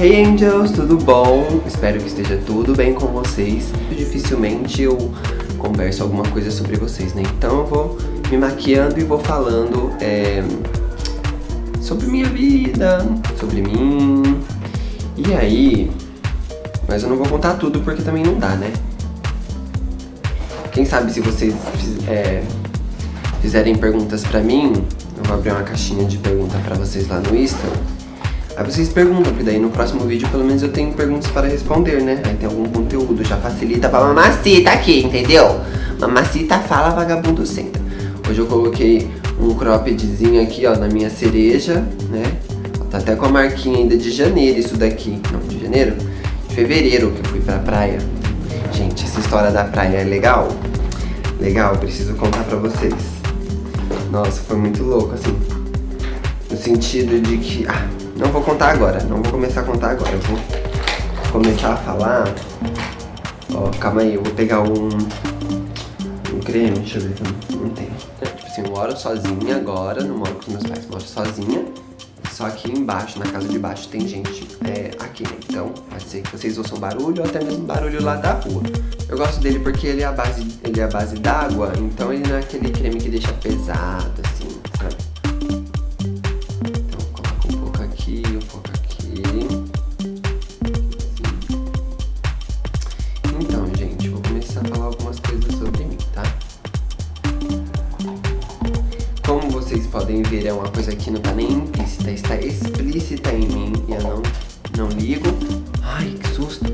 Hey Angels, tudo bom? Espero que esteja tudo bem com vocês. Dificilmente eu converso alguma coisa sobre vocês, né? Então eu vou me maquiando e vou falando sobre minha vida, sobre mim. E aí, mas eu não vou contar tudo porque também não dá, né? Quem sabe se vocês fizerem perguntas pra mim, eu vou abrir uma caixinha de pergunta pra vocês lá no Insta. Aí vocês perguntam, porque daí no próximo vídeo pelo menos eu tenho perguntas para responder, né? Aí tem algum conteúdo, já facilita pra mamacita aqui, entendeu? Mamacita fala, vagabundo senta. Hoje eu coloquei um croppedzinho aqui, ó, na minha cereja, né? Tá até com a marquinha ainda de janeiro isso daqui. Não, de janeiro? De fevereiro que eu fui pra praia. Gente, essa história da praia é legal? Legal, preciso contar pra vocês. Nossa, foi muito louco, assim. No sentido de que... não vou contar agora, não vou começar a contar agora. Eu vou começar a falar... Ó, calma aí, eu vou pegar um creme, deixa eu ver se não tem. Tipo assim, eu moro sozinha agora, não moro com meus pais, moro sozinha. Só que embaixo, na casa de baixo, tem gente aqui, né? Então, pode ser que vocês ouçam barulho ou até mesmo barulho lá da rua. Eu gosto dele porque ele é a base d'água, então ele não é aquele creme que deixa pesado, assim, sabe? Então, coloco um pouco aqui, um pouco aqui. Assim. Então, gente, vou começar a falar algumas coisas sobre mim, tá? Como vocês podem ver, é uma coisa que não tá nem implícita, está explícita em mim e eu não ligo. Ai, que susto!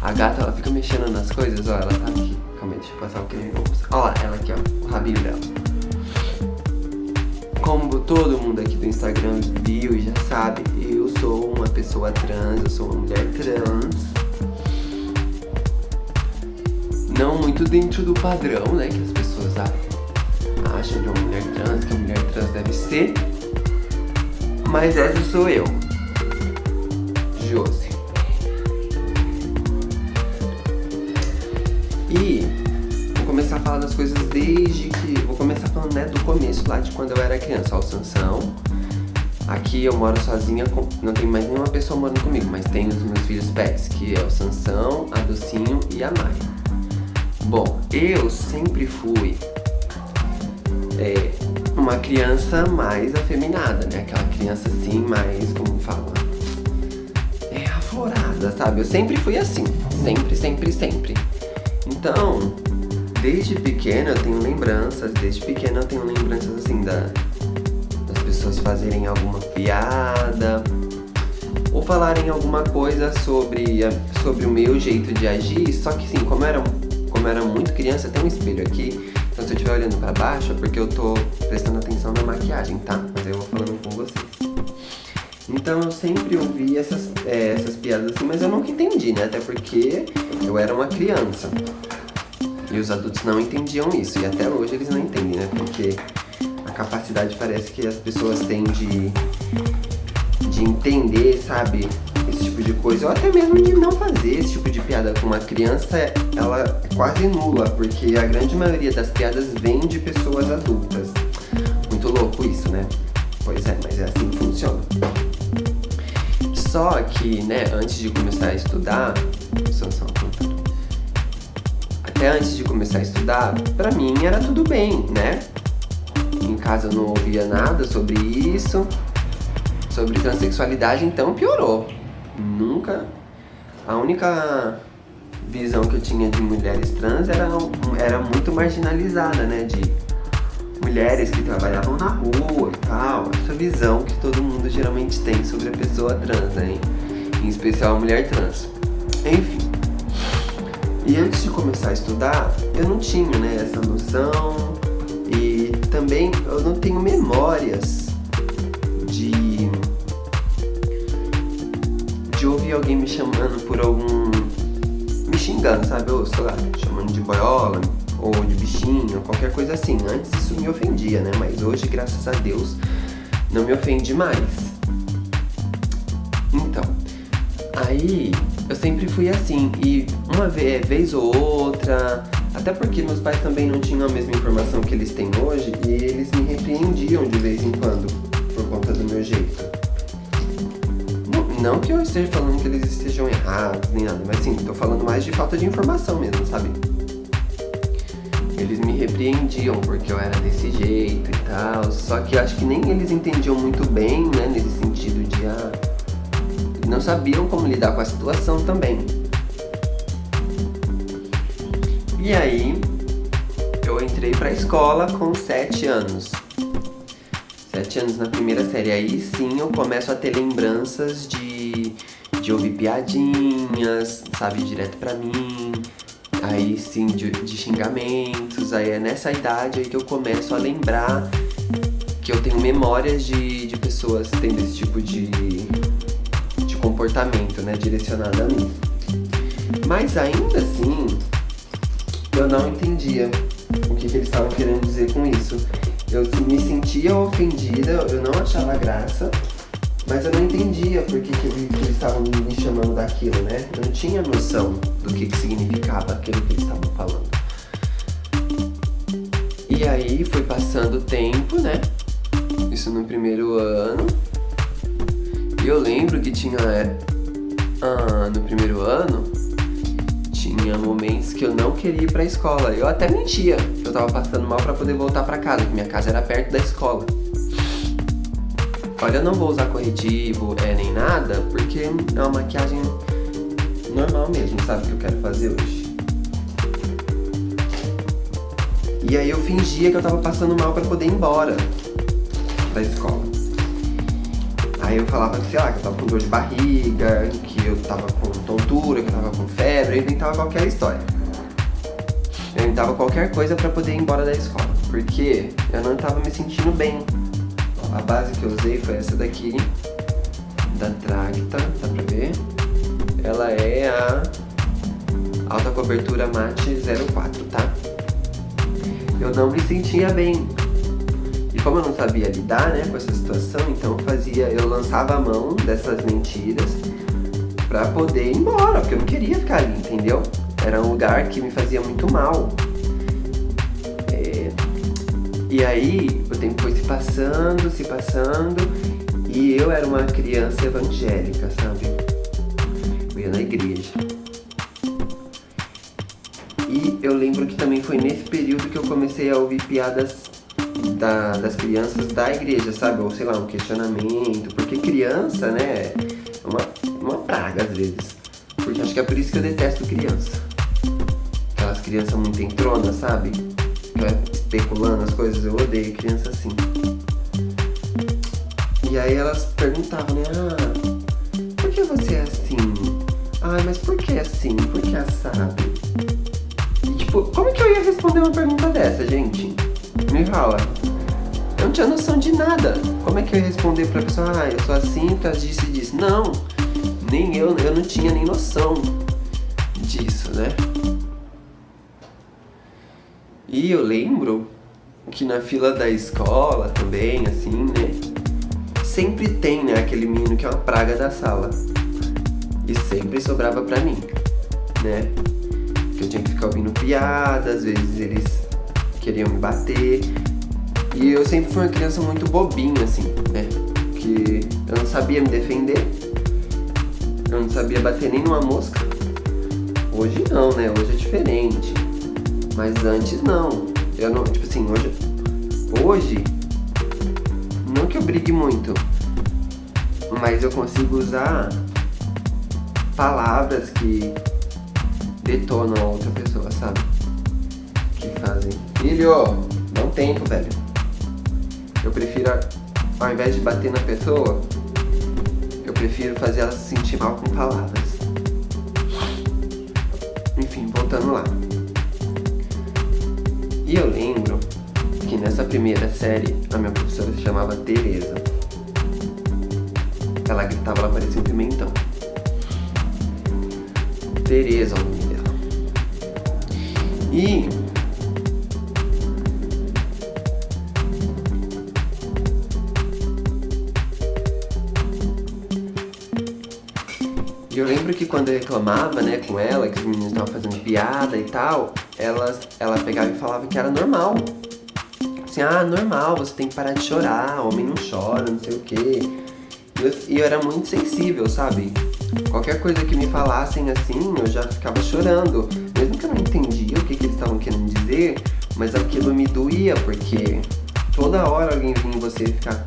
A gata, ela fica mexendo nas coisas, ó, ela tá aqui. Calma aí, deixa eu passar o creme pra vocês. Ó lá, ela aqui, ó, o rabinho dela. Como todo mundo aqui do Instagram viu e já sabe, eu sou uma pessoa trans, eu sou uma mulher trans. Não muito dentro do padrão, né, que as pessoas acham de uma mulher trans, que a mulher trans deve ser. Mas essa sou eu, Josi. E vou começar a falar das coisas desde que... Vou começar falando, né, do começo, lá de quando eu era criança. Ó, o Sansão. Aqui eu moro sozinha, não tem mais nenhuma pessoa morando comigo, mas tem os meus filhos pets, que é o Sansão, a Docinho e a Maia. Bom, eu sempre fui uma criança mais afeminada, né? Aquela criança assim, mais, como fala, aflorada, sabe? Eu sempre fui assim, sempre. Então, desde pequena eu tenho lembranças, assim, das pessoas fazerem alguma piada ou falarem alguma coisa sobre o meu jeito de agir, só que assim, como eu era muito criança, tem um espelho aqui. Então se eu estiver olhando pra baixo é porque eu tô prestando atenção na maquiagem, tá? Mas aí eu vou falando com vocês. Então eu sempre ouvi essas piadas assim, mas eu nunca entendi, né? Até porque eu era uma criança. E os adultos não entendiam isso. E até hoje eles não entendem, né? Porque a capacidade parece que as pessoas têm de entender, sabe? Esse tipo de coisa, ou até mesmo de não fazer esse tipo de piada com uma criança, ela é quase nula, porque a grande maioria das piadas vem de pessoas adultas. Muito louco isso, né? Pois é, mas é assim que funciona. Só que, né, antes de começar a estudar, até antes de começar a estudar, pra mim era tudo bem, né? Em casa eu não ouvia nada sobre isso, sobre transexualidade, então piorou. Nunca. A única visão que eu tinha de mulheres trans era muito marginalizada, né? De mulheres que trabalhavam na rua e tal. Essa visão que todo mundo geralmente tem sobre a pessoa trans, né? Em especial a mulher trans. Enfim. E antes de começar a estudar, eu não tinha, né, essa noção. E também eu não tenho memórias de ouvir alguém me chamando por me xingando, sabe? Ou sei lá, chamando de boiola, ou de bichinho, qualquer coisa assim. Antes isso me ofendia, né? Mas hoje, graças a Deus, não me ofende mais. Então, aí eu sempre fui assim. E uma vez ou outra, até porque meus pais também não tinham a mesma informação que eles têm hoje, e eles me repreendiam de vez em quando, por conta do meu jeito. Não que eu esteja falando que eles estejam errados, nem nada, mas sim, tô falando mais de falta de informação mesmo, sabe? Eles me repreendiam porque eu era desse jeito e tal, só que eu acho que nem eles entendiam muito bem, né, nesse sentido de, não sabiam como lidar com a situação também. E aí, eu entrei pra escola com 7 anos. 7 anos na primeira série, aí sim eu começo a ter lembranças de ouvir piadinhas, sabe, direto pra mim. Aí sim, de xingamentos. Aí é nessa idade aí que eu começo a lembrar que eu tenho memórias de pessoas tendo esse tipo de comportamento, né, direcionado a mim. Mas ainda assim, eu não entendia o que eles estavam querendo dizer com isso. Eu me sentia ofendida, eu não achava graça, mas eu não entendia por que eles estavam me chamando daquilo, né? Eu não tinha noção do que significava aquilo que eles estavam falando. E aí foi passando o tempo, né? Isso no primeiro ano. E eu lembro que tinha no primeiro ano, tinha momentos que eu não queria ir pra escola. Eu até mentia que eu tava passando mal pra poder voltar pra casa, que minha casa era perto da escola. Olha, eu não vou usar corretivo nem nada, porque é uma maquiagem normal mesmo, sabe, que eu quero fazer hoje. E aí eu fingia que eu tava passando mal pra poder ir embora da escola. Aí eu falava, sei lá, que eu tava com dor de barriga, que eu tava com tontura, que eu tava com febre, eu inventava qualquer história. Eu inventava qualquer coisa pra poder ir embora da escola, porque eu não tava me sentindo bem. A base que eu usei foi essa daqui, da Tracta, dá pra ver? Ela é a Alta Cobertura Mate 04, tá? Eu não me sentia bem. E como eu não sabia lidar, né, com essa situação, então eu lançava a mão dessas mentiras pra poder ir embora, porque eu não queria ficar ali, entendeu? Era um lugar que me fazia muito mal. E aí, o tempo foi se passando, e eu era uma criança evangélica, sabe? Eu ia na igreja. E eu lembro que também foi nesse período que eu comecei a ouvir piadas das crianças da igreja, sabe? Ou sei lá, um questionamento. Porque criança, né, é uma praga às vezes. Porque acho que é por isso que eu detesto criança. Aquelas crianças muito entronas, sabe? Especulando as coisas, eu odeio criança assim. E aí elas perguntavam, né? Por que você é assim? Mas por que assim? Por que assado? E tipo, como que eu ia responder uma pergunta dessa, gente? Me fala. Eu não tinha noção de nada. Como é que eu ia responder pra pessoa, eu sou assim por causa disso e disso? Não, nem eu não tinha nem noção disso, né? E eu lembro que na fila da escola também, assim, né? Sempre tem, né, aquele menino que é uma praga da sala. E sempre sobrava pra mim, né? Que eu tinha que ficar ouvindo piada, às vezes eles queriam me bater. E eu sempre fui uma criança muito bobinha, assim, né? Que eu não sabia me defender. Eu não sabia bater nem numa mosca. Hoje não, né? Hoje é diferente. Mas antes não. Eu não, tipo assim, hoje, não que eu brigue muito, mas eu consigo usar palavras que detonam a outra pessoa, sabe? Que fazem, filho, dá um tempo, velho. Eu prefiro, ao invés de bater na pessoa, eu prefiro fazer ela se sentir mal com palavras. Enfim, voltando lá. E eu lembro que nessa primeira série, a minha professora se chamava Tereza. Ela gritava, ela parecia um pimentão. Tereza é o nome dela. E eu lembro que quando eu reclamava, né, com ela, que os meninos estavam fazendo piada e tal, ela pegava e falava que era normal. Assim, normal, você tem que parar de chorar, homem não chora, não sei o quê. E eu era muito sensível, sabe? Qualquer coisa que me falassem assim, eu já ficava chorando. Mesmo que eu não entendia o que eles estavam querendo dizer, mas aquilo me doía, porque toda hora alguém vinha em você ficar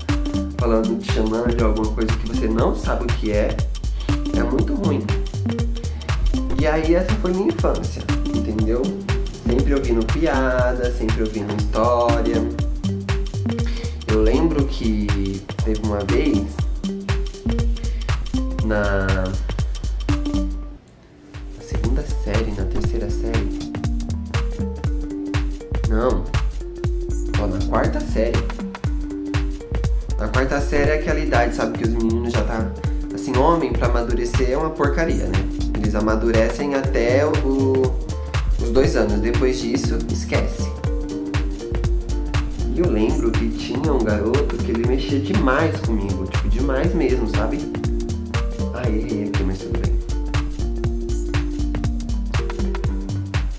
falando, te chamando de alguma coisa que você não sabe o que é muito ruim. E aí essa foi minha infância, entendeu? Sempre ouvindo piada, sempre ouvindo história. Eu lembro que teve uma vez na segunda série, na terceira série. Não, na quarta série. Na quarta série é aquela idade, sabe, que os meninos já tá assim, homem pra amadurecer é uma porcaria, né? Eles amadurecem até os 2 anos, depois disso, esquece. E eu lembro que tinha um garoto que ele mexia demais comigo, tipo, demais mesmo, sabe? Errei aqui, mas tudo bem.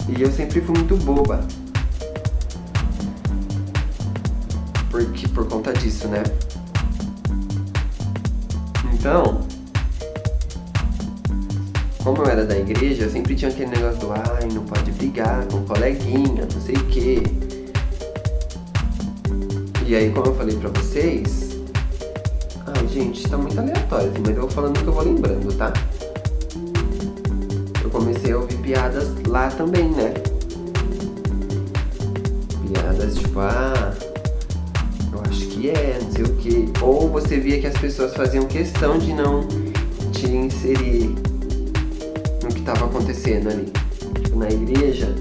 E eu sempre fui muito boba. Por conta disso, né? Então, como eu era da igreja, eu sempre tinha aquele negócio do não pode brigar com coleguinha, não sei o quê. E aí, como eu falei pra vocês... gente, tá muito aleatório, assim, mas eu vou falando o que eu vou lembrando, tá? Eu comecei a ouvir piadas lá também, né? Piadas tipo, eu acho que não sei o quê. Ou você via que as pessoas faziam questão de não te inserir no que tava acontecendo ali. Tipo, na igreja,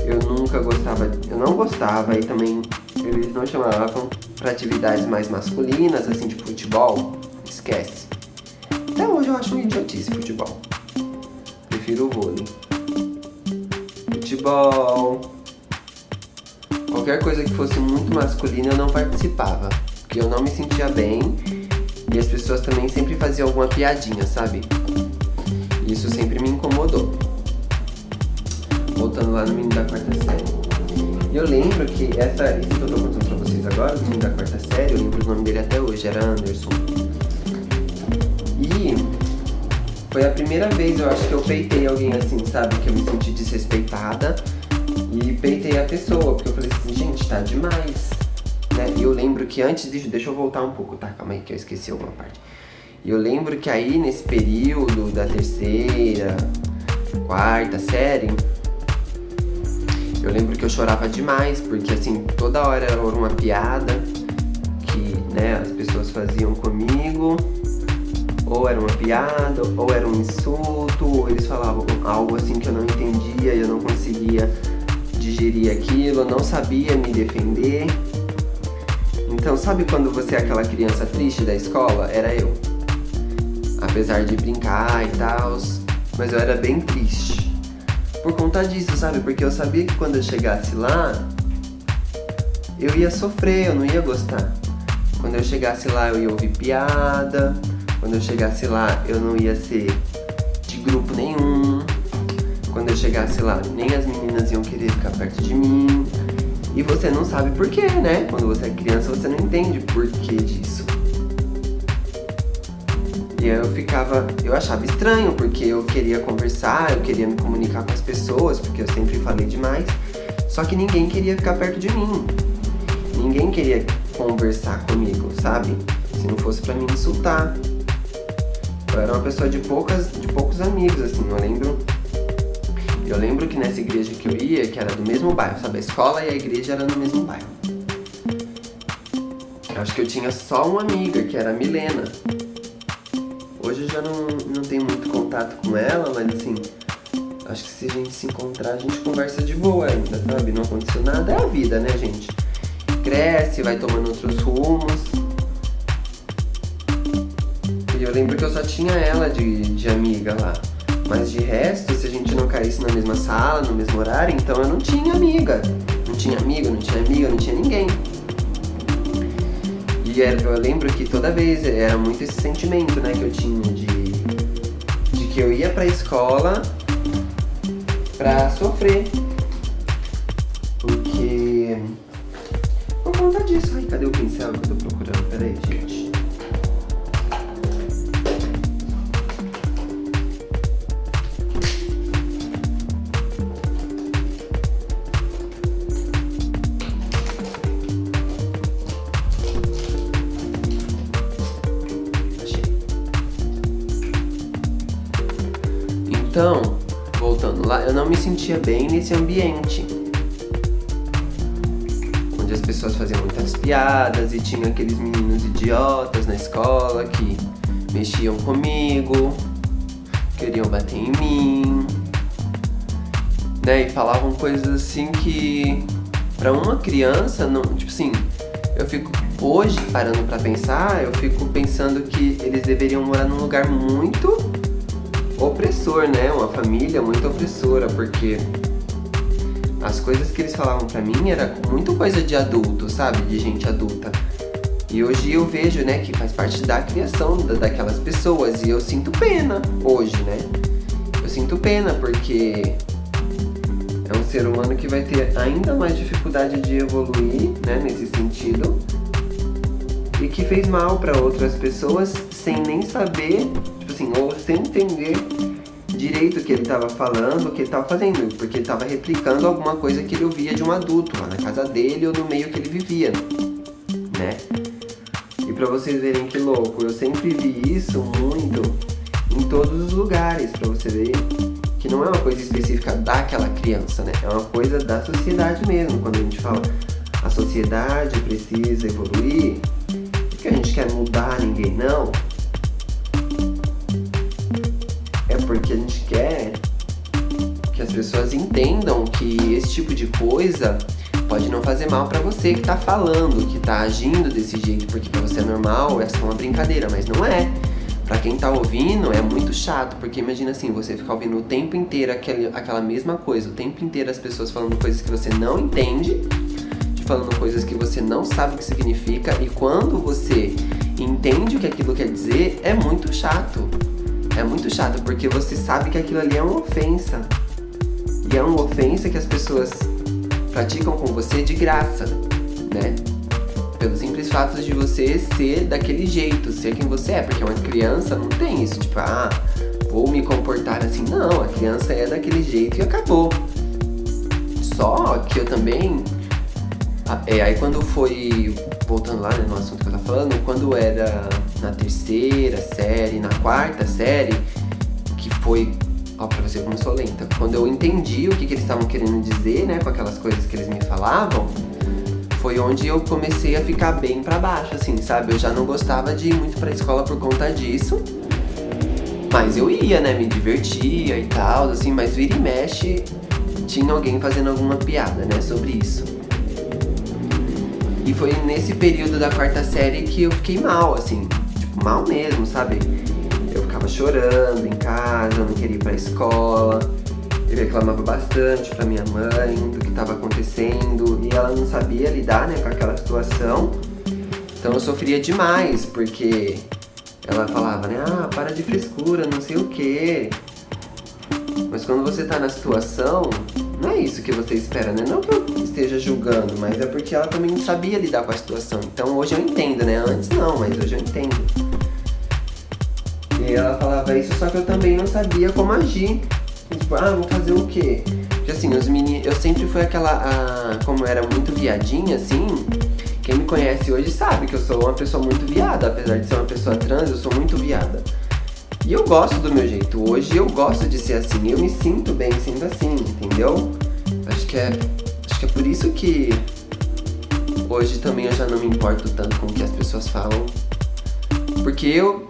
eu não gostava, e também eles não chamavam pra atividades mais masculinas, assim, tipo futebol, esquece. Até hoje eu acho uma idiotice futebol. Prefiro o vôlei. Futebol, qualquer coisa que fosse muito masculina eu não participava, porque eu não me sentia bem e as pessoas também sempre faziam alguma piadinha, sabe? Isso sempre me incomodou. Voltando lá no menino da quarta série. E eu lembro que isso que eu tô contando pra vocês agora, o menino da quarta série, eu lembro o nome dele até hoje, era Anderson. E foi a primeira vez, eu acho, que eu peitei alguém assim, sabe? Que eu me senti desrespeitada e peitei a pessoa, porque eu falei assim, gente, tá demais, né? E eu lembro que deixa eu voltar um pouco, tá? Calma aí que eu esqueci alguma parte. E eu lembro que aí, nesse período da terceira, quarta série, eu lembro que eu chorava demais, porque assim, toda hora era uma piada que, né, as pessoas faziam comigo, ou era uma piada, ou era um insulto, ou eles falavam algo assim que eu não entendia e eu não conseguia digerir aquilo, eu não sabia me defender. Então, sabe quando você é aquela criança triste da escola? Era eu. Apesar de brincar e tal, mas eu era bem triste. Por conta disso, sabe? Porque eu sabia que quando eu chegasse lá, eu ia sofrer, eu não ia gostar. Quando eu chegasse lá, eu ia ouvir piada. Quando eu chegasse lá, eu não ia ser de grupo nenhum. Quando eu chegasse lá, nem as meninas iam querer ficar perto de mim. E você não sabe por quê, né? Quando você é criança, você não entende por que disso. E aí eu achava estranho, porque eu queria conversar, eu queria me comunicar com as pessoas, porque eu sempre falei demais. Só que ninguém queria ficar perto de mim. Ninguém queria conversar comigo, sabe? Se não fosse pra me insultar. Eu era uma pessoa de poucos amigos, assim, eu lembro que nessa igreja que eu ia, que era do mesmo bairro, sabe? A escola e a igreja eram no mesmo bairro. Eu acho que eu tinha só uma amiga, que era a Milena. Hoje eu já não tenho muito contato com ela, mas assim, acho que se a gente se encontrar, a gente conversa de boa ainda, sabe? Não aconteceu nada, é a vida, né, gente? Cresce, vai tomando outros rumos. E eu lembro que eu só tinha ela de amiga lá. Mas de resto, se a gente não caísse na mesma sala, no mesmo horário, então eu não tinha amiga. Não tinha amigo, não tinha amiga, não tinha ninguém. E eu lembro que toda vez era muito esse sentimento, né, que eu tinha de que eu ia pra escola pra sofrer. Porque... por conta disso. Ai, cadê o pincel que eu tô procurando? Peraí, gente. Então, voltando lá, eu não me sentia bem nesse ambiente onde as pessoas faziam muitas piadas e tinha aqueles meninos idiotas na escola que mexiam comigo, queriam bater em mim, né? E falavam coisas assim que pra uma criança, não, tipo assim, eu fico hoje parando pra pensar, eu fico pensando que eles deveriam morar num lugar muito opressor, né? Uma família muito opressora, porque as coisas que eles falavam pra mim era muito coisa de adulto, sabe? De gente adulta. E hoje eu vejo, né, que faz parte da criação daquelas pessoas. E eu sinto pena hoje, né? Eu sinto pena porque é um ser humano que vai ter ainda mais dificuldade de evoluir, né, nesse sentido. E que fez mal pra outras pessoas sem nem saber, tipo assim, ou sem entender direito o que ele tava falando, o que ele tava fazendo, porque ele tava replicando alguma coisa que ele ouvia de um adulto lá na casa dele ou no meio que ele vivia, né? E pra vocês verem que louco, eu sempre vi isso muito em todos os lugares, pra você ver que não é uma coisa específica daquela criança, né? É uma coisa da sociedade mesmo. Quando a gente fala a sociedade precisa evoluir, porque a gente quer mudar ninguém, não. Porque a gente quer que as pessoas entendam que esse tipo de coisa pode não fazer mal pra você que tá falando, que tá agindo desse jeito, porque pra você é normal, é só uma brincadeira, mas não é. Pra quem tá ouvindo é muito chato, porque imagina assim, você ficar ouvindo o tempo inteiro aquela mesma coisa, o tempo inteiro as pessoas falando coisas que você não entende, falando coisas que você não sabe o que significa, e quando você entende o que aquilo quer dizer, é muito chato. É muito chato, porque você sabe que aquilo ali é uma ofensa. E é uma ofensa que as pessoas praticam com você de graça, né? Pelo simples fato de você ser daquele jeito, ser quem você é. Porque uma criança não tem isso, tipo, vou me comportar assim. Não, a criança é daquele jeito e acabou. Só que eu também... aí quando foi... Voltando lá, né, no assunto que eu tava falando, quando era na 3ª série, na 4ª série, que foi, pra você como eu sou lenta, quando eu entendi o que eles estavam querendo dizer, né, com aquelas coisas que eles me falavam, foi onde eu comecei a ficar bem pra baixo, assim, sabe? Eu já não gostava de ir muito pra escola por conta disso, mas eu ia, né, me divertia e tal, assim, mas vira e mexe, tinha alguém fazendo alguma piada, né, sobre isso. E foi nesse período da 4ª série que eu fiquei mal, assim, tipo, mal mesmo, sabe? Eu ficava chorando em casa, eu não queria ir pra escola, eu reclamava bastante pra minha mãe do que tava acontecendo, e ela não sabia lidar, né, com aquela situação. Então eu sofria demais, porque ela falava, né, para de frescura, não sei o quê. Mas quando você tá na situação, não é isso que você espera, né? Não que eu esteja julgando, mas é porque ela também não sabia lidar com a situação. Então hoje eu entendo, né? Antes não, mas hoje eu entendo. E ela falava isso, só que eu também não sabia como agir. Tipo, vou fazer o quê? Porque assim, os meninos... Eu sempre fui aquela... como eu era muito viadinha, assim... Quem me conhece hoje sabe que eu sou uma pessoa muito viada. Apesar de ser uma pessoa trans, eu sou muito viada. E eu gosto do meu jeito. Hoje eu gosto de ser assim. Eu me sinto bem sendo assim, entendeu? Acho que é por isso que hoje também eu já não me importo tanto com o que as pessoas falam. Porque eu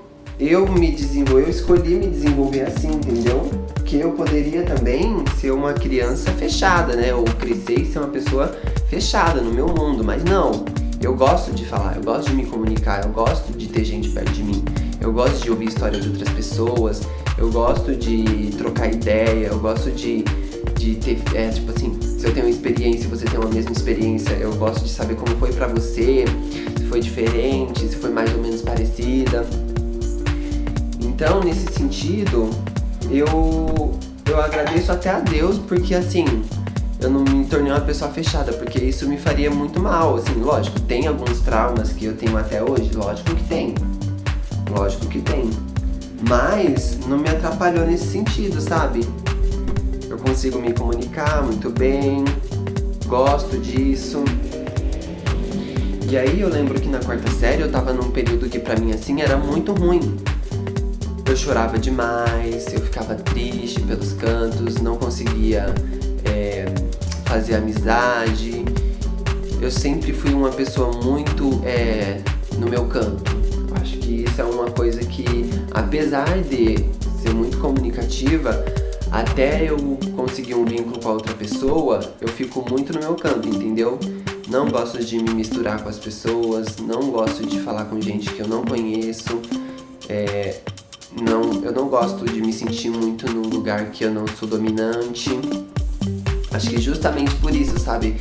escolhi me desenvolver assim, entendeu? Que eu poderia também ser uma criança fechada, né? Ou crescer e ser uma pessoa fechada no meu mundo. Mas não, eu gosto de falar, eu gosto de me comunicar, eu gosto de ter gente perto de mim. Eu gosto de ouvir histórias de outras pessoas, eu gosto de trocar ideia, eu gosto de ter, tipo assim, se eu tenho uma experiência e você tem uma mesma experiência, eu gosto de saber como foi pra você, se foi diferente, se foi mais ou menos parecida. Então, nesse sentido, eu agradeço até a Deus, porque assim, eu não me tornei uma pessoa fechada, porque isso me faria muito mal, assim, lógico, tem alguns traumas que eu tenho até hoje, lógico que tem, mas não me atrapalhou nesse sentido, sabe? Eu consigo me comunicar muito bem, gosto disso. E aí eu lembro que na 4ª série eu tava num período que pra mim assim era muito ruim. eu chorava demais, eu ficava triste pelos cantos, não conseguia fazer amizade. Eu sempre fui uma pessoa muito no meu canto. Eu acho que isso é uma coisa que, apesar de ser muito comunicativa, até eu conseguir um vínculo com a outra pessoa, eu fico muito no meu canto, entendeu? Não gosto de me misturar com as pessoas, não gosto de falar com gente que eu não conheço, eu não gosto de me sentir muito num lugar que eu não sou dominante. Acho que justamente por isso, sabe?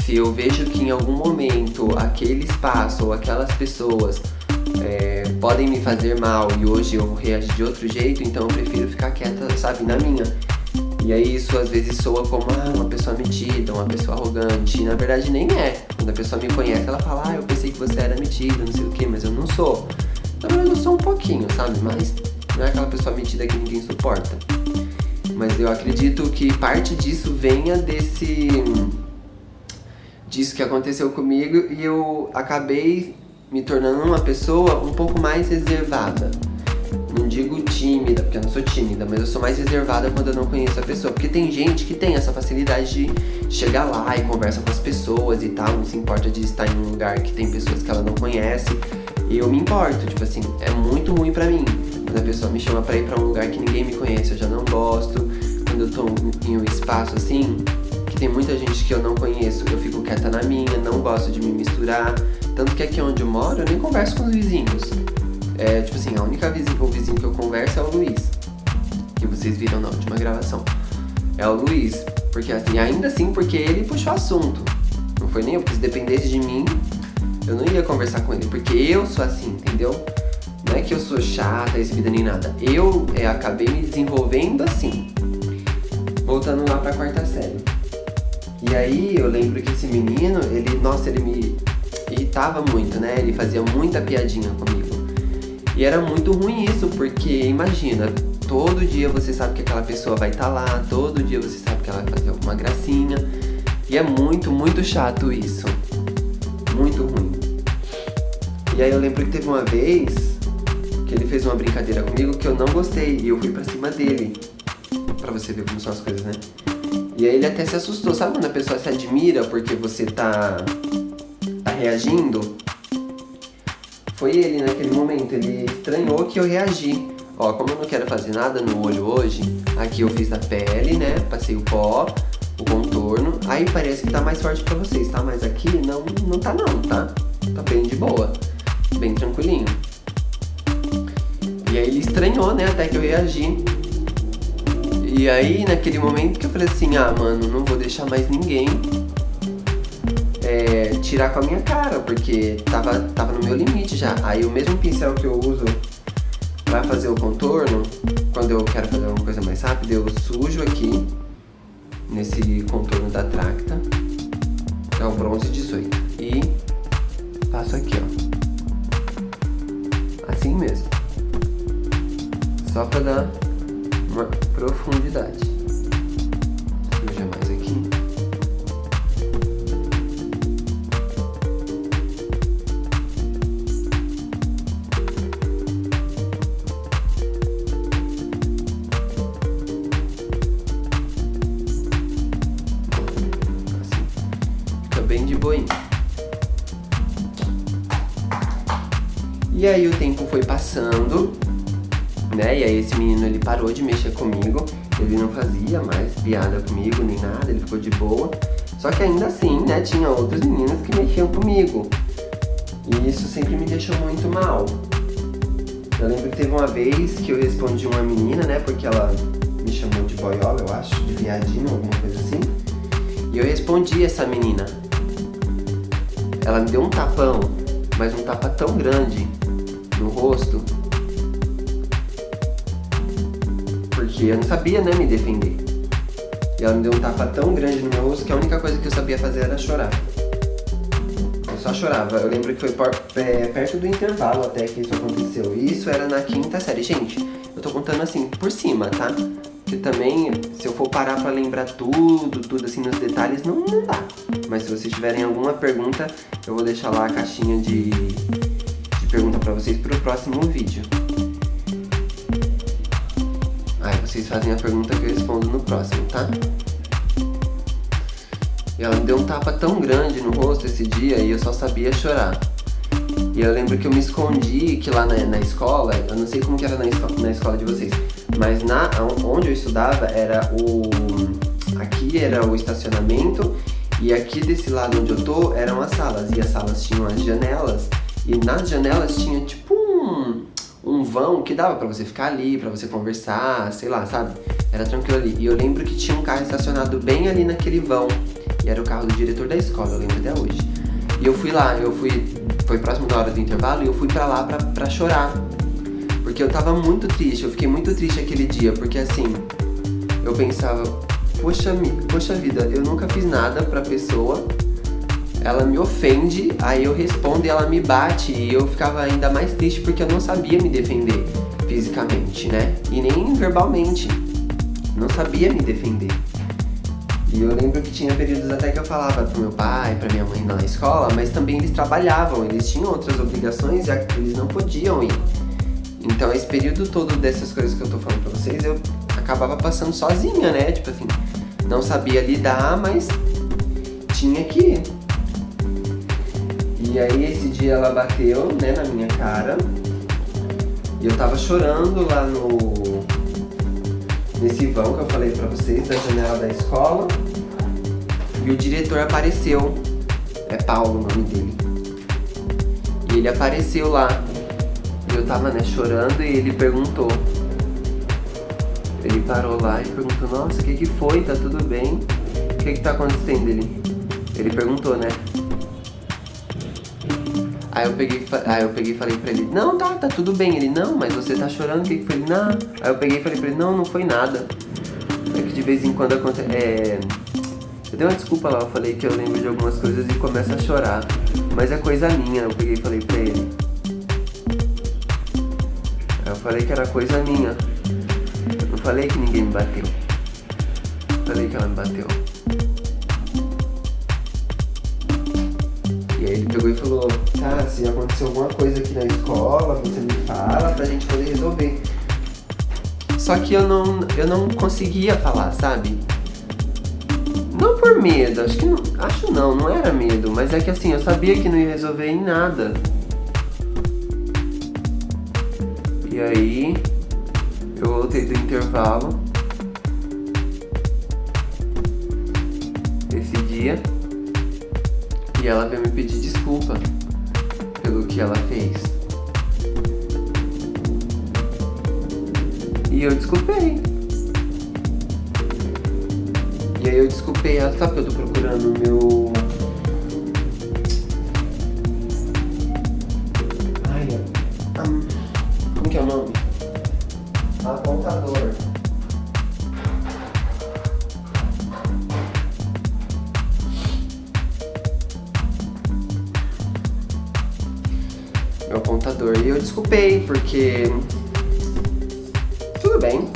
Se eu vejo que em algum momento aquele espaço ou aquelas pessoas podem me fazer mal e hoje eu vou reagir de outro jeito, então eu prefiro ficar quieta, sabe, na minha. E aí isso às vezes soa como uma pessoa metida, uma pessoa arrogante, e na verdade nem é. Quando a pessoa me conhece, ela fala, eu pensei que você era metida, não sei o que, mas eu não sou. Na verdade eu sou um pouquinho, sabe, mas não é aquela pessoa metida que ninguém suporta. Mas eu acredito que parte disso venha disso que aconteceu comigo e eu acabei me tornando uma pessoa um pouco mais reservada. Não digo tímida, porque eu não sou tímida, mas eu sou mais reservada quando eu não conheço a pessoa. Porque tem gente que tem essa facilidade de chegar lá e conversa com as pessoas e tal, não se importa de estar em um lugar que tem pessoas que ela não conhece. E eu me importo, tipo assim, é muito ruim pra mim. Quando a pessoa me chama pra ir pra um lugar que ninguém me conhece, eu já não gosto. Quando eu tô em um espaço assim, que tem muita gente que eu não conheço, eu fico quieta na minha, não gosto de me misturar. Tanto que aqui onde eu moro, eu nem converso com os vizinhos. Tipo assim, a única vizinho que eu converso é o Luiz, que vocês viram na última gravação. É o Luiz, porque assim, ainda assim, porque ele puxou assunto. Não foi nem eu, porque se dependesse de mim, eu não ia conversar com ele, porque eu sou assim, entendeu? Não é que eu sou chata, exibida nem nada. Eu acabei me desenvolvendo assim. Voltando lá pra quarta série. E aí eu lembro que esse menino, ele me irritava muito, né? Ele fazia muita piadinha comigo. E era muito ruim isso, porque imagina, todo dia você sabe que aquela pessoa vai estar lá, todo dia você sabe que ela vai fazer alguma gracinha. E é muito, muito chato isso. Muito ruim. E aí eu lembro que teve uma vez que ele fez uma brincadeira comigo que eu não gostei e eu fui pra cima dele. Pra você ver como são as coisas, né? E aí ele até se assustou. Sabe quando a pessoa se admira porque você tá reagindo? Foi ele naquele momento, ele estranhou que eu reagi. Ó, como eu não quero fazer nada no olho hoje, aqui eu fiz a pele, né? Passei o pó, o contorno. Aí parece que tá mais forte pra vocês, tá? Mas aqui não tá não, tá? Tá bem de boa, bem tranquilinho. E aí ele estranhou, né? Até que eu reagi. E aí naquele momento que eu falei assim, mano, não vou deixar mais ninguém tirar com a minha cara, porque tava no meu limite já. Aí o mesmo pincel que eu uso pra fazer o contorno, quando eu quero fazer uma coisa mais rápida, eu sujo aqui nesse contorno da Tracta, é o bronze 18, e passo aqui, ó, assim mesmo, só pra dar uma profundidade. Suja mais aqui. Bem de boinha. E aí o tempo foi passando, né? E aí esse menino, ele parou de mexer comigo. Ele não fazia mais piada comigo, nem nada. Ele ficou de boa. Só que ainda assim, né? Tinha outros meninos que mexiam comigo. E isso sempre me deixou muito mal. Eu lembro que teve uma vez que eu respondi uma menina, né? Porque ela me chamou de boiola, eu acho. De viadinho, alguma coisa assim. E eu respondi essa menina. Ela me deu um tapão, mas um tapa tão grande no rosto, porque eu não sabia, né, me defender. E ela me deu um tapa tão grande no meu rosto que a única coisa que eu sabia fazer era chorar. Eu só chorava. Eu lembro que foi perto do intervalo até que isso aconteceu. E isso era na quinta série. Gente, eu tô contando assim, por cima, tá? Porque também, se eu for parar pra lembrar tudo assim nos detalhes, não dá. Mas se vocês tiverem alguma pergunta, eu vou deixar lá a caixinha de pergunta pra vocês pro próximo vídeo. Vocês fazem a pergunta que eu respondo no próximo, tá? E ela me deu um tapa tão grande no rosto esse dia e eu só sabia chorar. E eu lembro que eu me escondi, que lá na escola, eu não sei como que era na escola de vocês, mas onde eu estudava aqui era o estacionamento e aqui desse lado onde eu tô eram as salas. E as salas tinham as janelas e nas janelas tinha tipo um vão que dava pra você ficar ali, pra você conversar, sei lá, sabe? Era tranquilo ali. E eu lembro que tinha um carro estacionado bem ali naquele vão. E era o carro do diretor da escola, eu lembro até hoje. E eu fui lá, foi próximo da hora do intervalo e eu fui pra lá pra chorar. Porque eu tava muito triste, eu fiquei muito triste aquele dia, porque assim, eu pensava, poxa vida, eu nunca fiz nada pra pessoa, ela me ofende, aí eu respondo e ela me bate, e eu ficava ainda mais triste porque eu não sabia me defender fisicamente, né? E nem verbalmente, não sabia me defender. E eu lembro que tinha períodos até que eu falava pro meu pai, pra minha mãe na escola, mas também eles trabalhavam, eles tinham outras obrigações e eles não podiam ir. Então esse período todo dessas coisas que eu tô falando pra vocês, eu acabava passando sozinha, né? Tipo assim, não sabia lidar, mas tinha que ir. E aí esse dia ela bateu, né, na minha cara. E eu tava chorando lá nesse vão que eu falei pra vocês, da janela da escola. E o diretor apareceu. É Paulo o nome dele. E ele apareceu lá. E eu tava, né, chorando e ele perguntou. Ele parou lá e perguntou, nossa, o que foi? Tá tudo bem? O que tá acontecendo? Ele perguntou, né? Aí eu peguei e falei pra ele, não, tá tudo bem. Ele, não, mas você tá chorando, o que foi? Ele, não. Aí eu peguei e falei pra ele, não foi nada. É que de vez em quando acontece... Eu dei uma desculpa lá, eu falei que eu lembro de algumas coisas e começo a chorar. Mas é coisa minha, eu peguei e falei pra ele. Aí eu falei que era coisa minha. Eu não falei que ninguém me bateu. Eu falei que ela me bateu. E aí ele pegou e falou, tá, se aconteceu alguma coisa aqui na escola, você me fala pra gente poder resolver. Só que eu não conseguia falar, sabe? Não por medo, não era medo, mas é que assim, eu sabia que não ia resolver em nada. E aí, eu voltei do intervalo, esse dia, e ela veio me pedir desculpa pelo que ela fez. E eu desculpei. E aí eu desculpei ela, sabe que eu tô procurando o meu... como que é o nome? Apontador. Meu apontador. E eu desculpei, porque... tudo bem.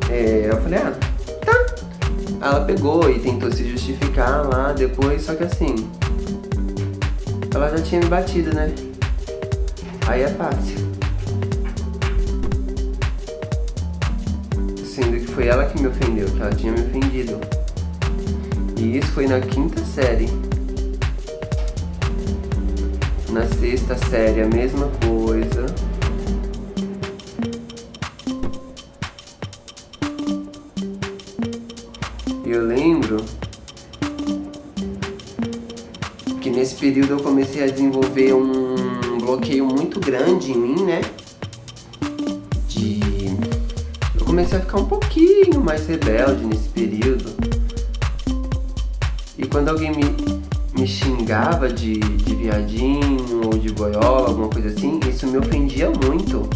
Eu falei, tá. Ela pegou e tentou se justificar lá depois, só que assim... ela já tinha me batido, né? Aí é fácil. Sendo que foi ela que me ofendeu, que ela tinha me ofendido. E isso foi na 5ª série. Na 6ª série, a mesma coisa. E eu lembro que nesse período eu comecei a desenvolver um bloqueio muito grande em mim, né? Eu comecei a ficar um pouquinho mais rebelde nesse período. E quando alguém me xingava de viadinho ou de boiola, alguma coisa assim, isso me ofendia muito.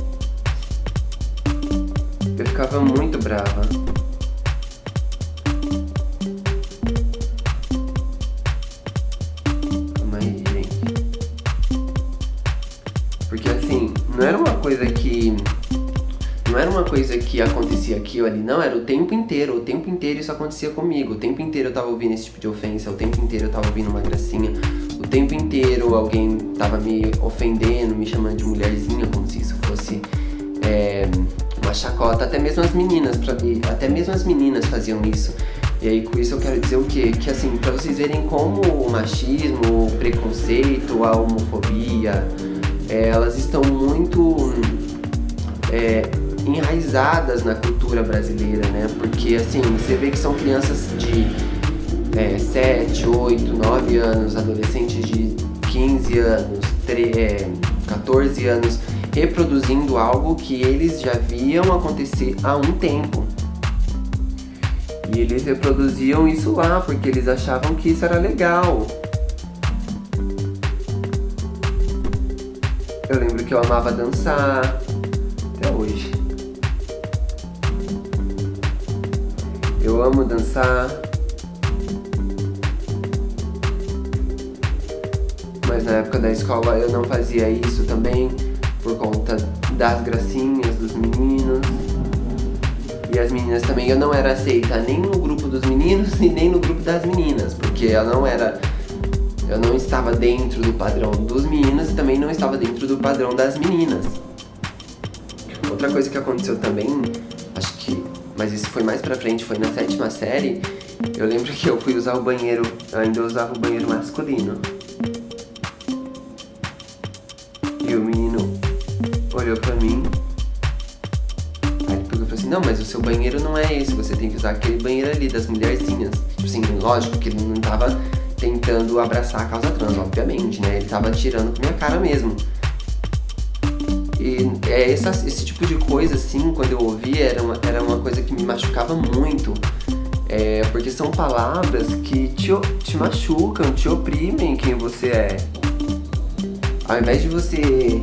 Eu ficava muito brava. Calma aí, gente. Porque assim, não era uma coisa que acontecia aqui ou ali, não, era o tempo inteiro isso acontecia comigo, o tempo inteiro eu tava ouvindo esse tipo de ofensa, o tempo inteiro eu tava ouvindo uma gracinha, o tempo inteiro alguém tava me ofendendo, me chamando de mulherzinha, como se isso fosse uma chacota volta, até mesmo as meninas, até mesmo as meninas faziam isso. E aí com isso eu quero dizer o quê? Que assim, pra vocês verem como o machismo, o preconceito, a homofobia, elas estão muito enraizadas na cultura brasileira, né? Porque assim, você vê que são crianças de 7, 8, 9 anos, adolescentes de 15 anos, 14 anos, reproduzindo algo que eles já viam acontecer há um tempo. E eles reproduziam isso lá porque eles achavam que isso era legal. Eu lembro que eu amava dançar, até hoje. Eu amo dançar. Mas na época da escola eu não fazia isso também, por conta das gracinhas dos meninos. E as meninas também, eu não era aceita nem no grupo dos meninos e nem no grupo das meninas, porque eu não estava dentro do padrão dos meninos e também não estava dentro do padrão das meninas. Outra coisa que aconteceu também, acho que, mas isso foi mais pra frente, foi na 7ª série, eu lembro que eu fui usar o banheiro, eu ainda usava o banheiro masculino. E o menino olhou pra mim, aí ele falou assim, não, mas o seu banheiro não é esse, você tem que usar aquele banheiro ali das mulherzinhas. Tipo assim, lógico que ele não tava tentando abraçar a causa trans, obviamente, né? Ele tava tirando com minha cara mesmo. E esse tipo de coisa, assim, quando eu ouvia, era uma coisa que me machucava muito. Porque são palavras que te machucam, te oprimem quem você é. Ao invés de você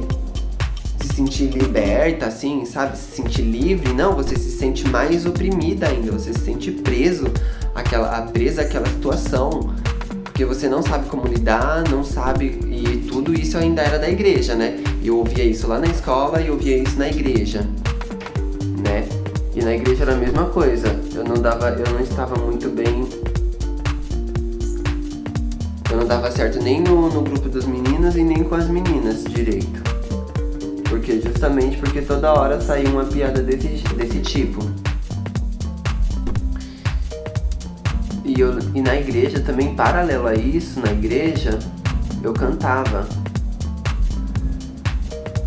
se sentir liberta, assim, sabe? Se sentir livre, não, você se sente mais oprimida ainda. Você se sente presa àquela situação. Porque você não sabe como lidar, não sabe... E tudo isso ainda era da igreja, né? Eu ouvia isso lá na escola e eu ouvia isso na igreja, né? E na igreja era a mesma coisa. Eu não estava muito bem... Eu não dava certo nem no grupo dos meninos e nem com as meninas direito. Justamente porque toda hora saía uma piada desse tipo. E na igreja também, paralelo a isso, na igreja, eu cantava.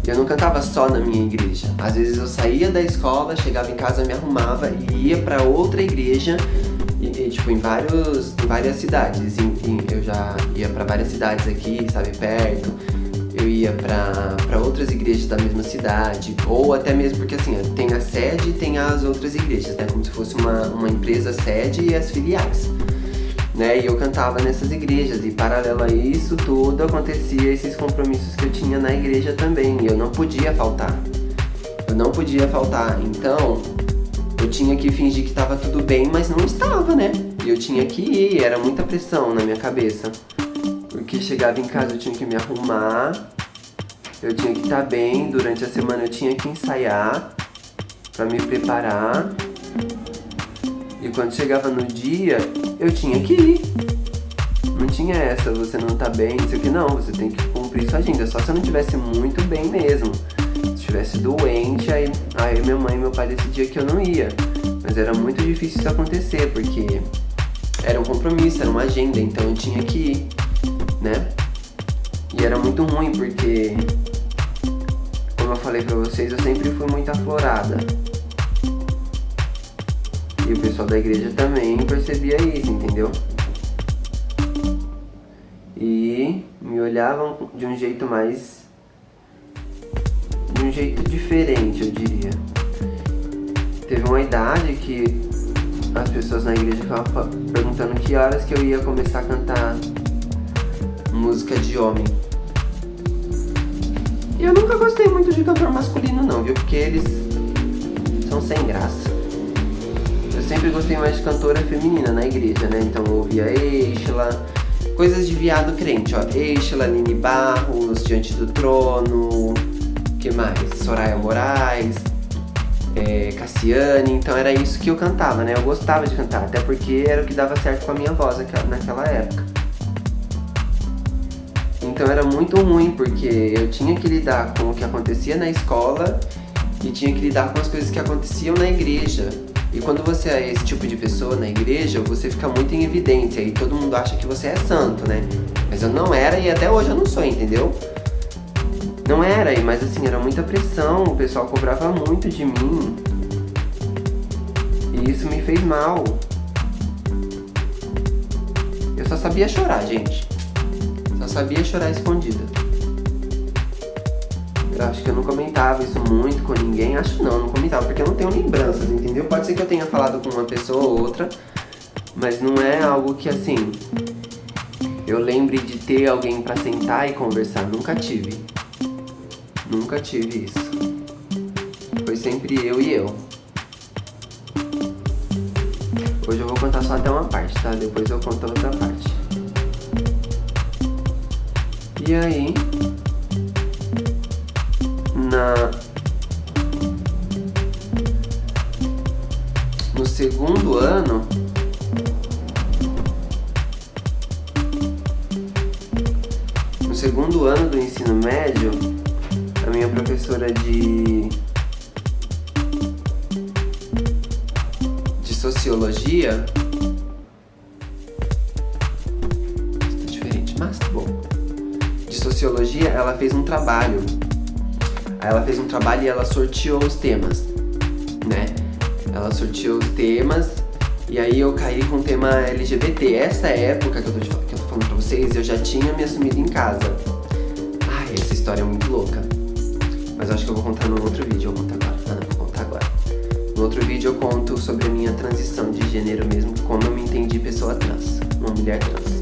E eu não cantava só na minha igreja. Às vezes eu saía da escola, chegava em casa, me arrumava e ia pra outra igreja, tipo, em várias cidades. Eu já ia pra várias cidades aqui, sabe, perto. Eu ia pra outras igrejas da mesma cidade, ou até mesmo porque assim, tem a sede e tem as outras igrejas, né? Como se fosse uma empresa sede e as filiais, né? E eu cantava nessas igrejas, e paralelo a isso tudo acontecia esses compromissos que eu tinha na igreja também, e eu não podia faltar. Então eu tinha que fingir que tava tudo bem, mas não estava, né? E eu tinha que ir, era muita pressão na minha cabeça. Porque chegava em casa eu tinha que me arrumar, eu tinha que estar bem, durante a semana eu tinha que ensaiar pra me preparar. E quando chegava no dia, eu tinha que ir. Não tinha essa, você não tá bem, não sei o que, não, você tem que cumprir sua agenda. Só se eu não estivesse muito bem mesmo. Se estivesse doente, aí minha mãe e meu pai decidiam que eu não ia. Mas era muito difícil isso acontecer, porque era um compromisso, era uma agenda, então eu tinha que ir, né? E era muito ruim porque, como eu falei pra vocês, eu sempre fui muito aflorada. E o pessoal da igreja também percebia isso, entendeu? E me olhavam de um jeito diferente, eu diria. Teve uma idade que as pessoas na igreja ficavam perguntando que horas que eu ia começar a cantar música de homem. E eu nunca gostei muito de cantor masculino não, viu? Porque eles são sem graça. Eu sempre gostei mais de cantora feminina na igreja, né? Então eu ouvia Eixla, coisas de viado crente, ó. Eixla, Aline Barros, Diante do Trono, que mais? Soraya Moraes, Cassiane. Então era isso que eu cantava, né? Eu gostava de cantar, até porque era o que dava certo com a minha voz naquela época. Então era muito ruim, porque eu tinha que lidar com o que acontecia na escola e tinha que lidar com as coisas que aconteciam na igreja. E quando você é esse tipo de pessoa na igreja, você fica muito em evidência e todo mundo acha que você é santo, né? Mas eu não era e até hoje eu não sou, entendeu? Não era, mas assim, era muita pressão, o pessoal cobrava muito de mim. E isso me fez mal. Eu só sabia chorar, gente. Só sabia chorar escondida. Eu acho que eu não comentava isso muito com ninguém. Acho não comentava, porque eu não tenho lembranças, entendeu? Pode ser que eu tenha falado com uma pessoa ou outra, mas não é algo que, assim, eu lembre de ter alguém pra sentar e conversar. Nunca tive. Nunca tive isso. Foi sempre eu e eu. Hoje eu vou contar só até uma parte, tá? Depois eu conto a outra parte. E aí, no segundo ano, do ensino médio, a minha professora de sociologia, está diferente, mas bom, de sociologia, ela fez um trabalho. Aí ela fez um trabalho e ela sorteou os temas, né? Ela sorteou os temas e aí eu caí com o tema LGBT. Essa época que eu tô falando pra vocês, eu já tinha me assumido em casa. Ai, essa história é muito louca. Mas eu acho que eu vou contar num outro vídeo. Eu conto agora. Não, vou contar agora. No outro vídeo eu conto sobre a minha transição de gênero mesmo, como eu me entendi pessoa trans, uma mulher trans.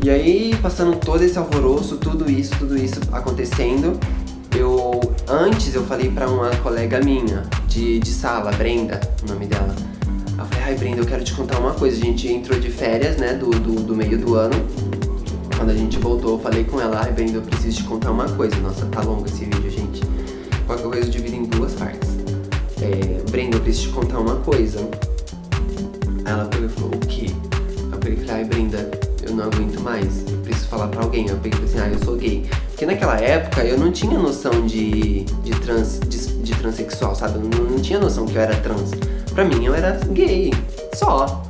E aí, passando todo esse alvoroço, tudo isso acontecendo, antes eu falei pra uma colega minha de sala, Brenda, o nome dela. Eu falei, ai Brenda, eu quero te contar uma coisa. A gente entrou de férias, né, do meio do ano. Quando a gente voltou, eu falei com ela, ai Brenda, eu preciso te contar uma coisa. Nossa, tá longo esse vídeo, gente. Qualquer coisa eu divido em duas partes. Brenda, eu preciso te contar uma coisa. Aí ela pegou e falou, o quê? Eu peguei e falei, ai Brenda, eu não aguento mais, eu preciso falar pra alguém. Eu peguei e falei assim, eu sou gay. Porque naquela época eu não tinha noção de transexual, sabe? Eu não tinha noção que eu era trans. Pra mim eu era gay, só.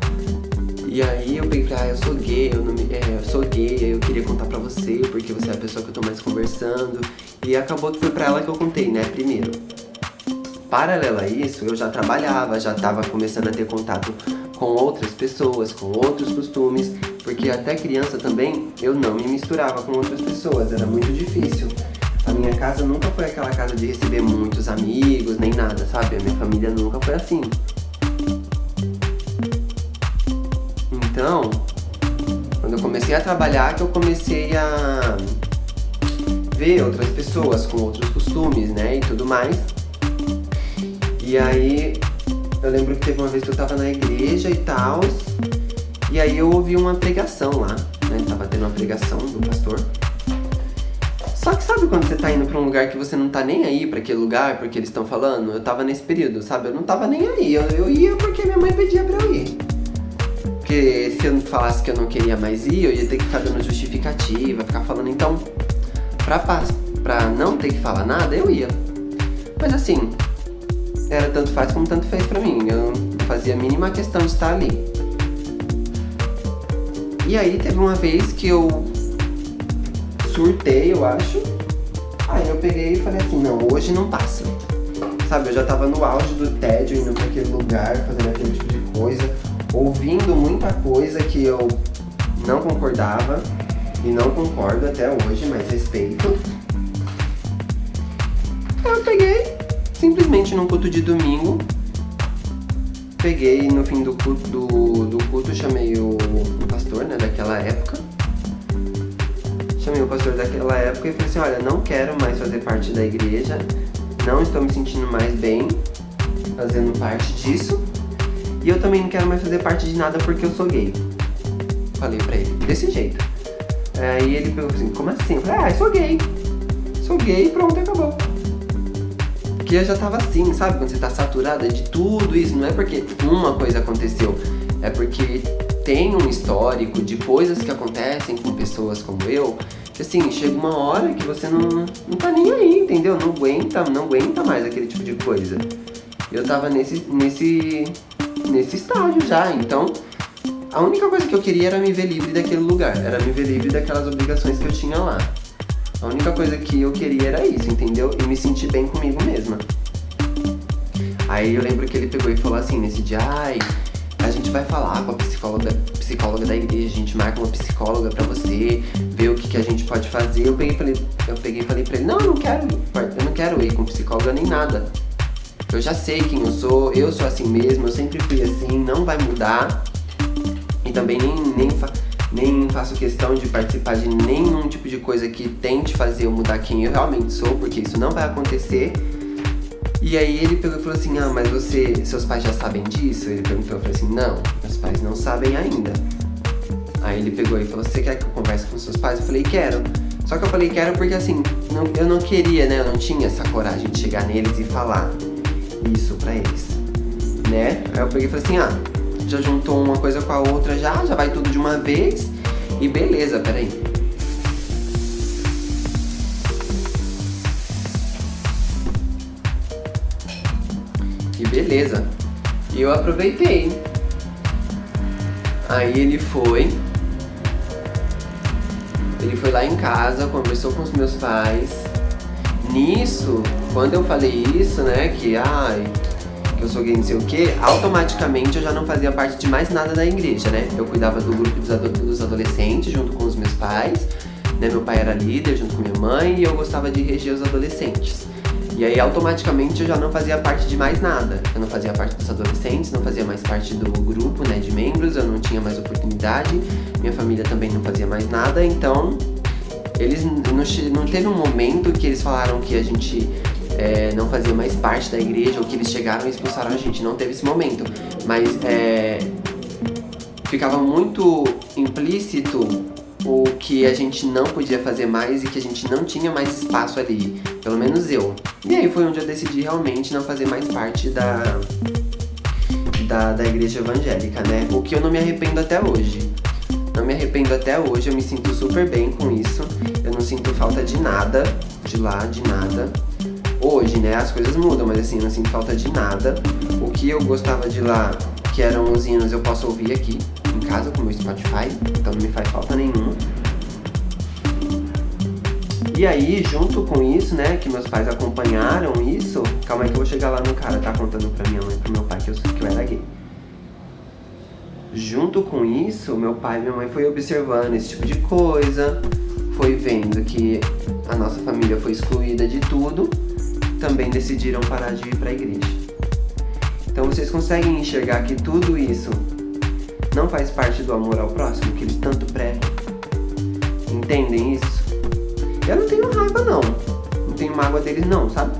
E aí eu peguei e falei, eu sou gay, eu sou gay, eu queria contar pra você, porque você é a pessoa que eu tô mais conversando. E acabou que foi pra ela que eu contei, né, primeiro. Paralelo a isso, eu já trabalhava, já tava começando a ter contato com outras pessoas, com outros costumes, porque até criança também eu não me misturava com outras pessoas, era muito difícil. A minha casa nunca foi aquela casa de receber muitos amigos, nem nada, sabe? A minha família nunca foi assim. Então, quando eu comecei a trabalhar, que eu comecei a ver outras pessoas com outros costumes, né, e tudo mais. E aí, eu lembro que teve uma vez que eu tava na igreja e tal, e aí eu ouvi uma pregação lá, né? Tava tendo uma pregação do pastor. Só que sabe quando você tá indo pra um lugar que você não tá nem aí pra aquele lugar, porque eles estão falando? Eu tava nesse período, sabe? Eu não tava nem aí, eu ia porque minha mãe pedia pra eu ir. Porque se eu falasse que eu não queria mais ir, eu ia ter que ficar dando justificativa, ficar falando, então, pra não ter que falar nada, eu ia. Mas assim, era tanto faz como tanto fez pra mim, eu não fazia a mínima questão de estar ali. E aí teve uma vez que eu surtei, eu acho. Aí eu peguei e falei assim, não, hoje não passa. Sabe, eu já tava no auge do tédio, indo pra aquele lugar, fazendo aquele tipo de coisa, ouvindo muita coisa que eu não concordava e não concordo até hoje, mas respeito. Aí eu peguei, simplesmente num culto de domingo, peguei no fim do culto, chamei o pastor, né, daquela época. Chamei o pastor daquela época e falei assim, olha, não quero mais fazer parte da igreja, não estou me sentindo mais bem fazendo parte disso, e eu também não quero mais fazer parte de nada porque eu sou gay. Falei pra ele, desse jeito. Aí ele perguntou assim, como assim? Eu falei, sou gay. Sou gay e pronto, acabou. Porque eu já tava assim, sabe? Quando você tá saturada de tudo isso, não é porque uma coisa aconteceu, é porque tem um histórico de coisas que acontecem com pessoas como eu, que assim, chega uma hora que você não tá nem aí, entendeu? Não aguenta mais aquele tipo de coisa. Eu tava nesse estágio já, então a única coisa que eu queria era me ver livre daquele lugar, era me ver livre daquelas obrigações que eu tinha lá. A única coisa que eu queria era isso, entendeu? E me sentir bem comigo mesma. Aí eu lembro que ele pegou e falou assim nesse dia, a gente vai falar com a psicóloga da igreja, a gente marca uma psicóloga pra você, ver o que a gente pode fazer. Eu peguei e falei pra ele, não, eu não quero ir com psicóloga nem nada. Eu já sei quem eu sou assim mesmo, eu sempre fui assim, não vai mudar. E também nem faço questão de participar de nenhum tipo de coisa que tente fazer eu mudar quem eu realmente sou, porque isso não vai acontecer. E aí ele pegou e falou assim, mas seus pais já sabem disso? Ele perguntou, eu falei assim, não, meus pais não sabem ainda. Aí ele pegou e falou, você quer que eu converse com seus pais? Eu falei, quero. Só que eu falei, quero porque assim, eu não queria, né, eu não tinha essa coragem de chegar neles e falar isso pra eles, né? Aí eu peguei e falei assim, já juntou uma coisa com a outra, já vai tudo de uma vez e beleza, peraí. E beleza. E eu aproveitei. Aí ele foi lá em casa, conversou com os meus pais. Nisso, quando eu falei isso, né, que eu sou gay não sei o que, automaticamente eu já não fazia parte de mais nada da igreja, né? Eu cuidava do grupo dos adolescentes junto com os meus pais, né? Meu pai era líder junto com minha mãe e eu gostava de reger os adolescentes. E aí automaticamente eu já não fazia parte de mais nada. Eu não fazia parte dos adolescentes, não fazia mais parte do grupo, né, de membros, eu não tinha mais oportunidade, minha família também não fazia mais nada, então eles não teve um momento que eles falaram que a gente não fazia mais parte da igreja ou que eles chegaram e expulsaram a gente, não teve esse momento, mas ficava muito implícito o que a gente não podia fazer mais e que a gente não tinha mais espaço ali, pelo menos eu. E aí foi onde eu decidi realmente não fazer mais parte da igreja evangélica, né? O que eu não me arrependo até hoje. Não me arrependo até hoje, eu me sinto super bem com isso. Eu não sinto falta de nada, de lá, de nada. Hoje, né, as coisas mudam, mas assim, eu não sinto falta de nada. O que eu gostava de lá, que eram os hinos, eu posso ouvir aqui em casa com o meu Spotify, então não me faz falta nenhuma. E aí, junto com isso, né, que meus pais acompanharam isso, calma aí que eu vou chegar lá no cara, tá contando pra minha mãe e pro meu pai que eu era gay. Junto com isso, meu pai e minha mãe foi observando esse tipo de coisa, foi vendo que a nossa família foi excluída de tudo, também decidiram parar de ir pra igreja. Então vocês conseguem enxergar que tudo isso não faz parte do amor ao próximo, que eles tanto pregam? Entendem isso? Eu não tenho raiva não tenho mágoa deles não, sabe?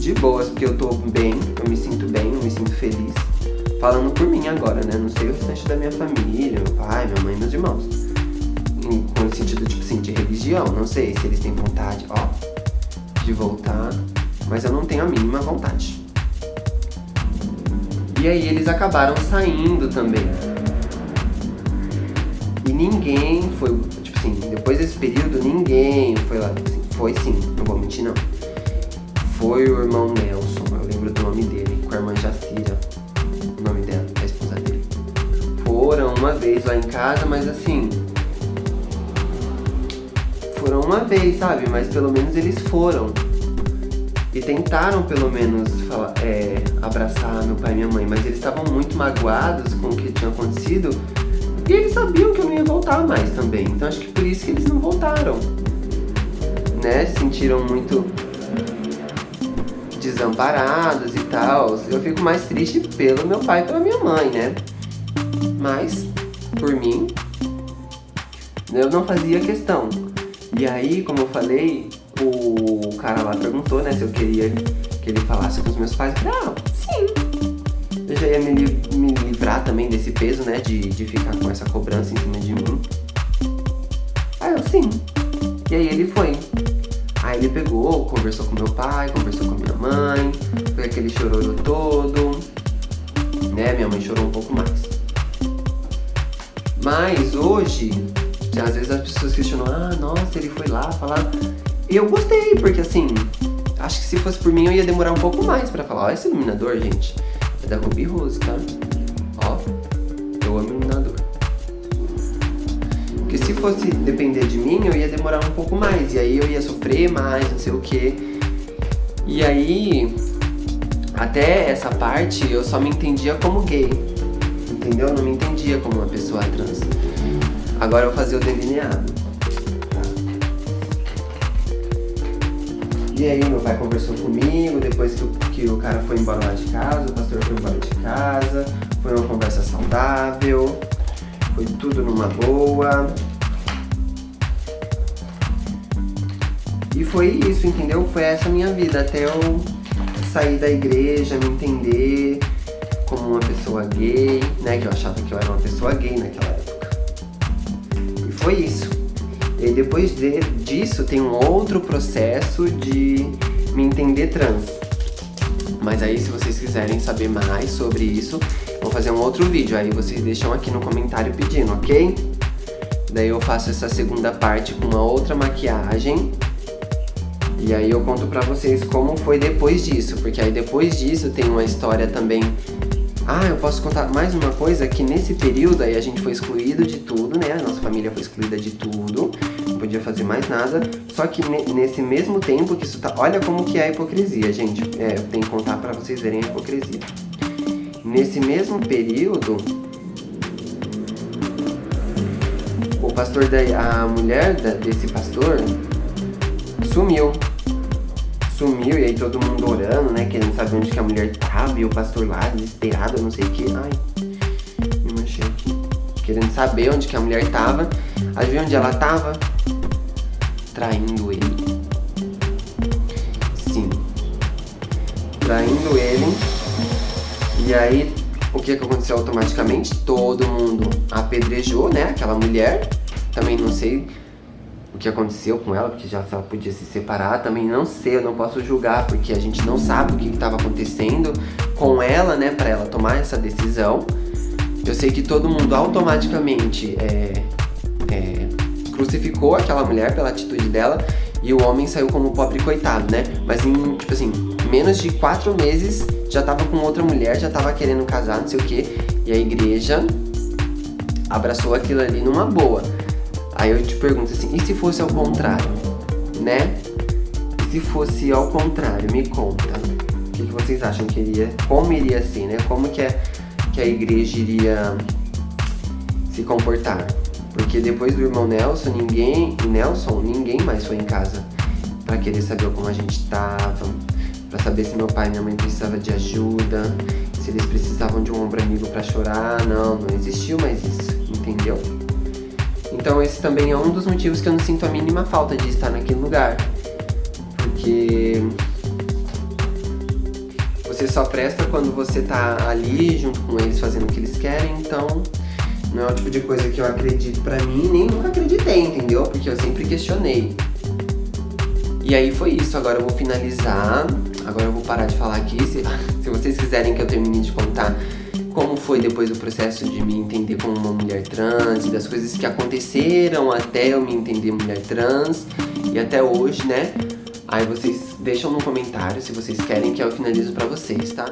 De boas, porque eu tô bem, eu me sinto feliz. Falando por mim agora, né? Não sei o restante da minha família, meu pai, minha mãe, meus irmãos. Com o sentido, tipo assim, de religião. Não sei se eles têm vontade, de voltar. Mas eu não tenho a mínima vontade. E aí eles acabaram saindo também. E ninguém foi, tipo assim, depois desse período, ninguém foi lá. Assim, foi sim, não vou mentir não. Foi o irmão Nelson, eu lembro do nome dele, com a irmã Jacira. O nome dela, a esposa dele. Foram uma vez lá em casa, mas assim, foram uma vez, sabe? Mas pelo menos eles foram. E tentaram pelo menos abraçar meu pai e minha mãe, mas eles estavam muito magoados com o que tinha acontecido. E eles sabiam que eu não ia voltar mais também. Então acho que por isso que eles não voltaram. Né? Se sentiram muito desamparados e tal. Eu fico mais triste pelo meu pai e pela minha mãe, né? Mas, por mim, eu não fazia questão. E aí, como eu falei, o cara lá perguntou, né, se eu queria que ele falasse com os meus pais. Eu falei, sim. Eu já ia me livrar também desse peso, né, de ficar com essa cobrança em cima de mim. Aí eu, sim. E aí ele foi. Aí ele pegou, conversou com meu pai, conversou com a minha mãe, foi aquele chororô todo, né? Minha mãe chorou um pouco mais. Mas hoje, Às vezes as pessoas questionam, nossa, ele foi lá falar. E eu gostei, porque assim, acho que se fosse por mim eu ia demorar um pouco mais pra falar. Ó, esse iluminador, gente, é da Ruby Rose, tá? Ó, eu amo iluminador. Porque se fosse depender de mim, eu ia demorar um pouco mais. E aí eu ia sofrer mais, não sei o quê. E aí, até essa parte, eu só me entendia como gay. Entendeu? Eu não me entendia como uma pessoa trans. Agora eu vou fazer o delineado. Tá. E aí meu pai conversou comigo, depois que o cara foi embora lá de casa, o pastor foi embora de casa. Foi uma conversa saudável. Foi tudo numa boa. E foi isso, entendeu? Foi essa minha vida, até eu sair da igreja, me entender como uma pessoa gay, né? Que eu achava que eu era uma pessoa gay naquela época. E foi isso. E aí depois disso tem um outro processo de me entender trans. Mas aí se vocês quiserem saber mais sobre isso, vou fazer um outro vídeo. Aí vocês deixam aqui no comentário pedindo, ok? Daí eu faço essa segunda parte com uma outra maquiagem. E aí eu conto pra vocês como foi depois disso. Porque aí depois disso tem uma história também. Eu posso contar mais uma coisa, que nesse período aí a gente foi excluído de tudo, né? A nossa família foi excluída de tudo, não podia fazer mais nada. Só que nesse mesmo tempo que isso tá... Olha como que é a hipocrisia, gente. Eu tenho que contar pra vocês verem a hipocrisia. Nesse mesmo período, o pastor a mulher desse pastor sumiu, e aí todo mundo orando, né, querendo saber onde que a mulher tava, e o pastor lá, desesperado, não sei o que, me manchei aqui, querendo saber onde que a mulher tava. Adivinha onde ela tava? Traindo ele. Sim, traindo ele. E aí, o que aconteceu automaticamente? Todo mundo apedrejou, né, aquela mulher. Também não sei o que aconteceu com ela, porque já ela podia se separar, também não sei, eu não posso julgar, porque a gente não sabe o que estava acontecendo com ela, né, pra ela tomar essa decisão. Eu sei que todo mundo automaticamente crucificou aquela mulher pela atitude dela, e o homem saiu como pobre coitado, né, mas em, tipo assim, menos de 4 meses já tava com outra mulher, já tava querendo casar, não sei o que, e a igreja abraçou aquilo ali numa boa. Aí eu te pergunto assim, e se fosse ao contrário, né? E se fosse ao contrário, me conta. O que vocês acham que iria, como iria ser, né? Como que a igreja iria se comportar? Porque depois do irmão Nelson, ninguém mais foi em casa pra querer saber como a gente tava, pra saber se meu pai e minha mãe precisavam de ajuda, se eles precisavam de um ombro amigo pra chorar. Não existiu mais isso, entendeu? Então esse também é um dos motivos que eu não sinto a mínima falta de estar naquele lugar. Porque você só presta quando você tá ali junto com eles fazendo o que eles querem. Então não é o tipo de coisa que eu acredito pra mim, nem nunca acreditei, entendeu? Porque eu sempre questionei. E aí foi isso, agora eu vou finalizar. Agora eu vou parar de falar aqui. Se vocês quiserem que eu termine de contar como foi depois do processo de me entender como uma mulher trans, e das coisas que aconteceram até eu me entender mulher trans, e até hoje, né? Aí vocês deixam no comentário se vocês querem que eu finalizo pra vocês, tá?